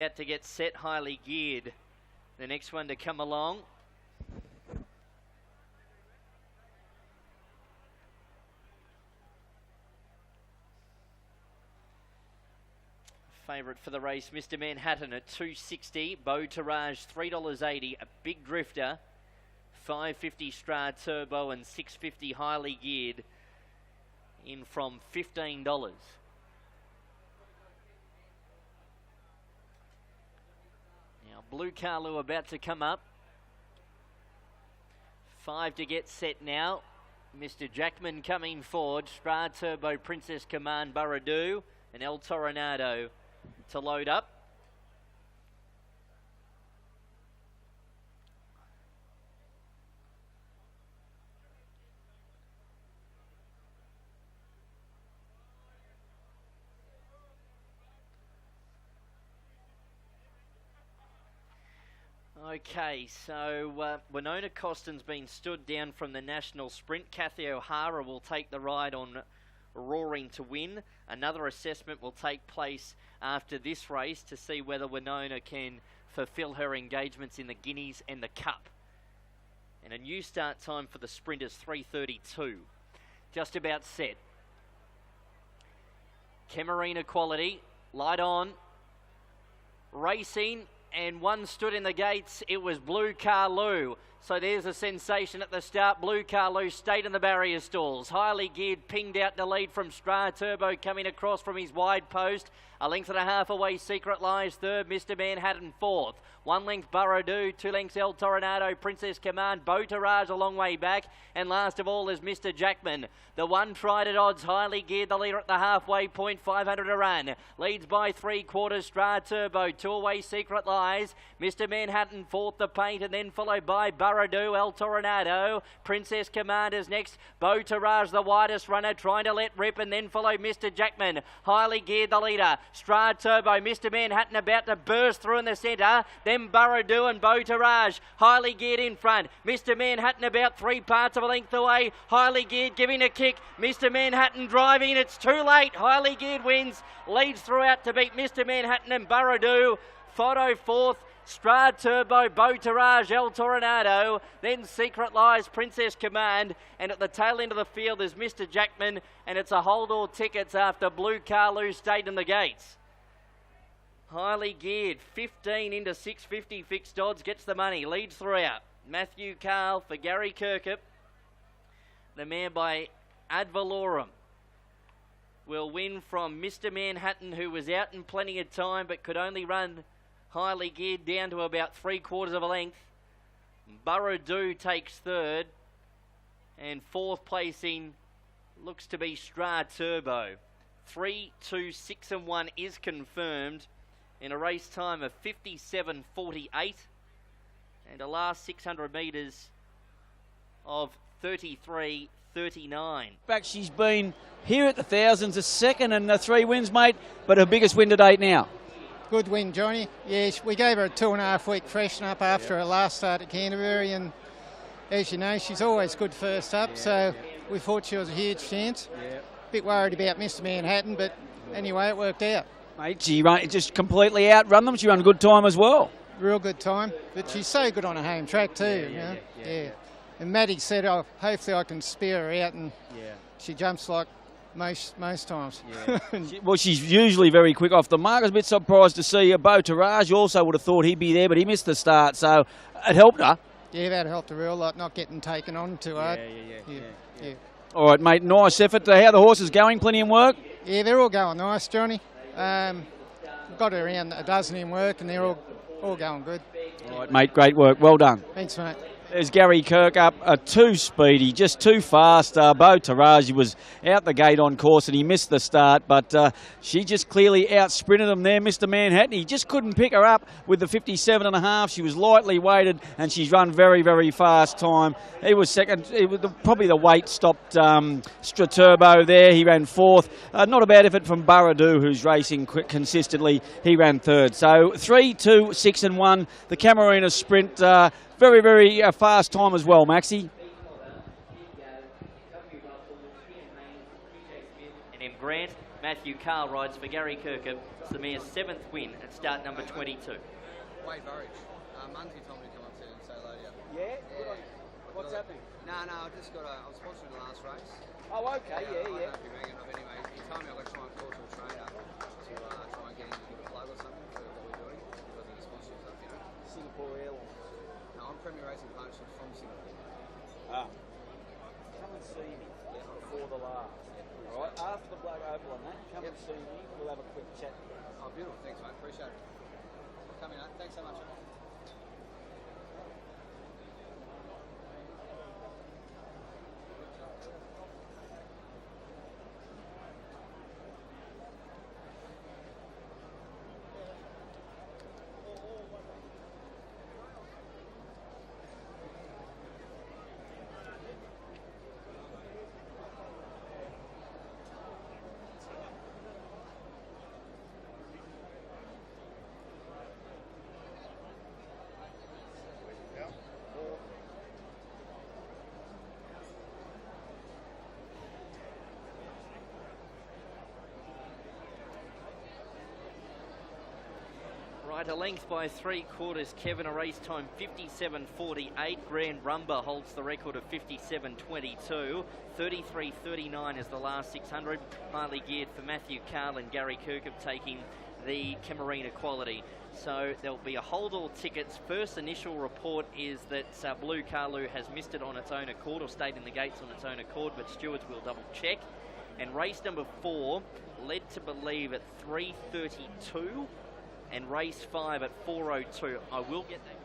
Out to get set, highly geared. The next one to come along. Favourite for the race, Mr. Manhattan at $2.60. Beau Taraj $3.80. A big drifter. $5.50 Stra Turbo and $6.50 highly geared. In from $15. Blue Carlu about to come up. 5 to get set now. Mr. Jackman coming forward. Stra Turbo, Princess Command, Baradu, and El Toronado to load up. Okay, so Winona Costin's been stood down from the national sprint. Kathy O'Hara will take the ride on Roaring to Win. Another assessment will take place after this race to see whether Winona can fulfill her engagements in the Guineas and the Cup. And a new start time for the sprinters, 3:32. Just about set. Camarena Qlty, light on, racing. And one stood in the gates. It was Blue Carlu. So there's a sensation at the start. Blue Carlu stayed in the barrier stalls. Highly geared, pinged out the lead from Stra Turbo coming across from his wide post. A length and a half away, Secret Lies third. Mr. Manhattan fourth. 1 length Baradu, 2 lengths El Toronado, Princess Command, Beau Taraj a long way back. And last of all is Mr. Jackman. The one tried at odds, highly geared, the leader at the halfway point, 500 a run. Leads by 3/4, Stra Turbo, 2 away, Secret Lies. Mr. Manhattan fourth, the paint, and then followed by Baradu, El Toronado. Princess Command is next. Beau Taraj, the widest runner, trying to let rip, and then followed Mr. Jackman. Highly geared, the leader. Stra Turbo, Mr. Manhattan about to burst through in the centre. Then Baradu and Beau Taraj, highly geared in front. Mr. Manhattan about 3 parts of a length away. Highly geared, giving a kick. Mr. Manhattan driving. It's too late. Highly geared wins. Leads throughout to beat Mr. Manhattan and Baradu. Photo fourth. Stra Turbo, Beau Taraj, El Toronado, then Secret Lies, Princess Command, and at the tail end of the field is Mr. Jackman, and it's a hold all tickets after Blue Carlu stayed in the gates. Highly geared, 15 into 650 fixed odds, gets the money, leads throughout. Matthew Carl for Gary Kirkup. The man by Ad Valorem will win from Mr. Manhattan, who was out in plenty of time but could only run highly geared down to about 3/4 of a length. Baradu takes third, and fourth placing looks to be Stra Turbo. 3, 2, 6 and 1 is confirmed in a race time of 57.48 and a last 600 metres of 33.39. In fact, she's been here at the thousands, a second and 3 wins, mate, but her biggest win to date now. Good win, Johnny. Yes, we gave her a 2.5 week freshen up after her last start at Canterbury, and as you know, she's always good first up, so we thought she was a huge chance. Bit worried about Mr. Manhattan, but anyway, it worked out. Mate, she just completely outrun them. She ran a good time as well. Real good time, but she's so good on a home track too. Yeah. And Maddie said, "Oh, hopefully I can spear her out," and she jumps like most times. Well, she's usually very quick off the mark. I was a bit surprised to see Beau Taraj. Also would have thought he'd be there, but he missed the start, so it helped her. Yeah, that helped a real lot, not getting taken on too hard. Yeah. All right, mate, nice effort. How the horse is going? Plenty in work? Yeah, they're all going nice, Johnny. We've got around a dozen in work, and they're all going good. All right, mate, great work. Well done. Thanks, mate. There's Gary Kirkup, too speedy, just too fast. Beau Taraj was out the gate on course and he missed the start, but she just clearly out-sprinted him there, Mr. Manhattan. He just couldn't pick her up with the 57.5. She was lightly weighted and she's run very, very fast time. He was second. Probably the weight stopped Stra Turbo there. He ran fourth. Not a bad effort from Baradu, who's racing consistently. He ran third. So 3, 2, 6 and 1. The Camarena sprint. Very, very fast time as well, Maxie. And M. Grant, Matthew Carl rides for Gary Kirkup. It's the mare's 7th win at start number 22. Wade Burridge. Munsey told me to come up to you and say hello to you. Yeah? What's happening? No, I just got I was sponsoring the last race. Oh, okay, I don't know if you're ringing up anyway. He told me I've got to try and call to a trainer to try and get him to give a plug or something for what we're doing because of the sponsorship stuff, you know. Singapore Airlines. No, I'm Premier Racing Partnership from Singapore. Ah. Come and see me before the last. All right, after the Black Opal on that, come and see me. We'll have a quick chat. Oh, beautiful. Thanks, mate. Appreciate it. Coming up. Thanks so much. Right, a length by 3/4, Kevin, a race time 57.48. Grand Rumba holds the record of 57.22. 33.39 is the last 600. Highly geared for Matthew Carl and Gary Kirkup taking the Camarena Qlty. So there'll be a hold all tickets. First initial report is that Blue Carlu has missed it on its own accord or stayed in the gates on its own accord, but stewards will double check. And race number 4 led to believe at 3:32. And race 5 at 4:02. I will get that.